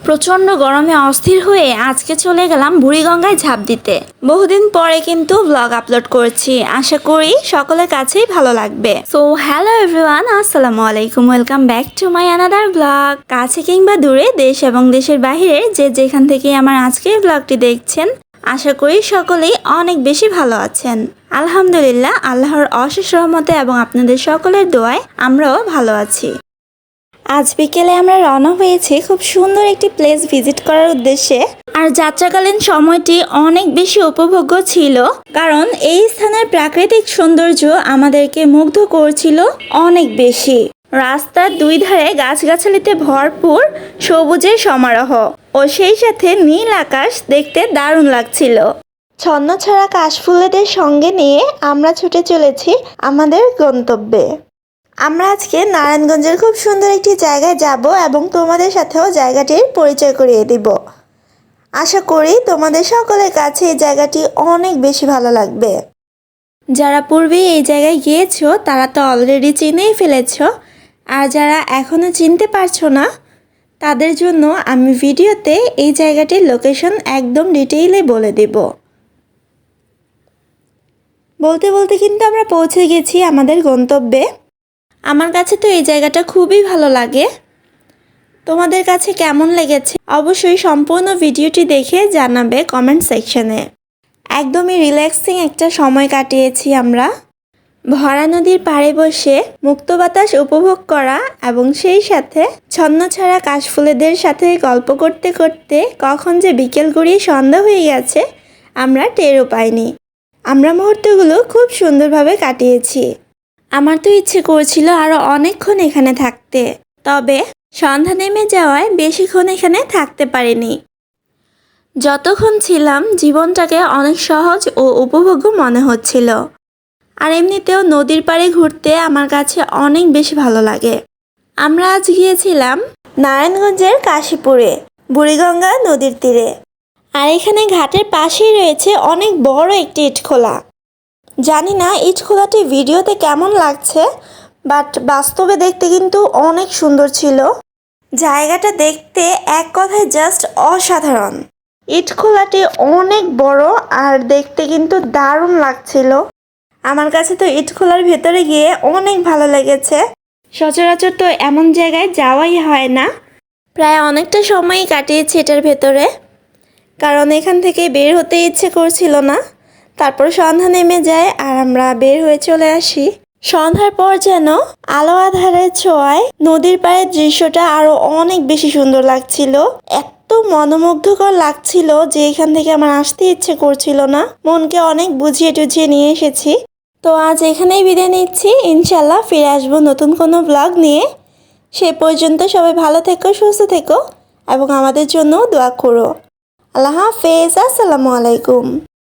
প্রচণ্ড গরমে অস্থির হয়ে আজকে চলে গেলাম বুড়িগঙ্গায় ঝাঁপ দিতে। বহুদিন পরে কিন্তু ব্লগ আপলোড করছি, আশা করি সকলের কাছেই ভালো লাগবে। সো হ্যালো এভরিওয়ান, আসসালামু আলাইকুম, welcome back to my another blog. কাছে কিংবা দূরে, দেশ এবং দেশের বাইরে যে যেখান থেকে আমার আজকের ব্লগটি দেখছেন, আশা করি সকলেই অনেক বেশি ভালো আছেন। আলহামদুলিল্লাহ, আল্লাহর অশেষ রহমতে এবং আপনাদের সকলের দোয়ায় আমরাও ভালো আছি। আজ বিকেলে আমরা রওনা হয়েছি খুব সুন্দর একটি প্লেস ভিজিট করার উদ্দেশ্যে। আর যাত্রাকালীন সময়টি অনেক বেশি উপভোগ্য ছিল, কারণ এই স্থানের প্রাকৃতিক সৌন্দর্য আমাদেরকে মুগ্ধ করছিল অনেক বেশি। রাস্তার দুই ধারে গাছগাছালিতে ভরপুর সবুজের সমারোহ ও সেই সাথে নীল আকাশ দেখতে দারুণ লাগছিল। ছন্নছাড়া কাশফুলেদের সঙ্গে নিয়ে আমরা ছুটে চলেছি আমাদের গন্তব্যে। আমরা আজকে নারায়ণগঞ্জের খুব সুন্দর একটি জায়গায় যাব এবং তোমাদের সাথেও জায়গাটির পরিচয় করিয়ে দিব। আশা করি তোমাদের সকলের কাছে এই জায়গাটি অনেক বেশি ভালো লাগবে। যারা পূর্বে এই জায়গায় গিয়েছো তারা তো অলরেডি চিনেই ফেলেছো, আর যারা এখনও চিনতে পারছো না তাদের জন্য আমি ভিডিওতে এই জায়গাটির লোকেশন একদম ডিটেইলে বলে দেব। বলতে বলতে কিন্তু আমরা পৌঁছে গেছি আমাদের গন্তব্যে। আমার কাছে তো এই জায়গাটা খুবই ভালো লাগে। তোমাদের কাছে কেমন লেগেছে অবশ্যই সম্পূর্ণ ভিডিওটি দেখে জানাবে কমেন্ট সেকশনে। একদমই রিল্যাক্সিং একটা সময় কাটিয়েছি আমরা। ভরা নদীর পাড়ে বসে মুক্ত বাতাস উপভোগ করা এবং সেই সাথে ছন্নছাড়া কাশফুলেদের সাথে গল্প করতে করতে কখন যে বিকেল গড়িয়ে সন্ধ্যা হয়ে গেছে আমরা টেরও পাইনি। আমরা মুহূর্তগুলো খুব সুন্দরভাবে কাটিয়েছি। আমার তো ইচ্ছে করছিল আরও অনেকক্ষণ এখানে থাকতে, তবে সন্ধ্যা নেমে যাওয়ায় বেশিক্ষণ এখানে থাকতে পারিনি। যতক্ষণ ছিলাম জীবনটাকে অনেক সহজ ও উপভোগ্য মনে হচ্ছিল। আর এমনিতেও নদীর পাড়ে ঘুরতে আমার কাছে অনেক বেশি ভালো লাগে। আমরা আজ গিয়েছিলাম নারায়ণগঞ্জের কাশীপুরে, বুড়িগঙ্গা নদীর তীরে। আর এখানে ঘাটের পাশেই রয়েছে অনেক বড় একটি ইটখোলা। জানি না ইটখোলাটি ভিডিওতে কেমন লাগছে, বাট বাস্তবে দেখতে কিন্তু অনেক সুন্দর ছিল। জায়গাটা দেখতে এক কথায় জাস্ট অসাধারণ। ইটখোলাটি অনেক বড় আর দেখতে কিন্তু দারুণ লাগছিল। আমার কাছে তো ইটখোলার ভেতরে গিয়ে অনেক ভালো লেগেছে। সচরাচর তো এমন জায়গায় যাওয়াই হয় না। প্রায় অনেকটা সময়ই কাটিয়েছি এটার ভেতরে, কারণ এখান থেকে বের হতে ইচ্ছে করছিল না। তারপর সন্ধ্যা নেমে যায় আর আমরা বের হয়ে চলে আসি। সন্ধ্যার পর যেন আলো আঁধারের ছোঁয়ায় নদীর পাড়ের দৃশ্যটা আরো অনেক বেশি সুন্দর লাগছিল। এত মনোমুগ্ধকর লাগছিল যে এখান থেকে আমার আসতে ইচ্ছে করছিল না। মনকে অনেক বুঝিয়ে টুঝিয়ে নিয়ে এসেছি। তো আজ এখানেই বিদায় নিচ্ছি, ইনশাল্লাহ ফিরে আসবো নতুন কোনো ব্লগ নিয়ে। সে পর্যন্ত সবাই ভালো থেকো, সুস্থ থেকো এবং আমাদের জন্য দোয়া করো। আল্লাহ হাফেজ, আসসালামু আলাইকুম।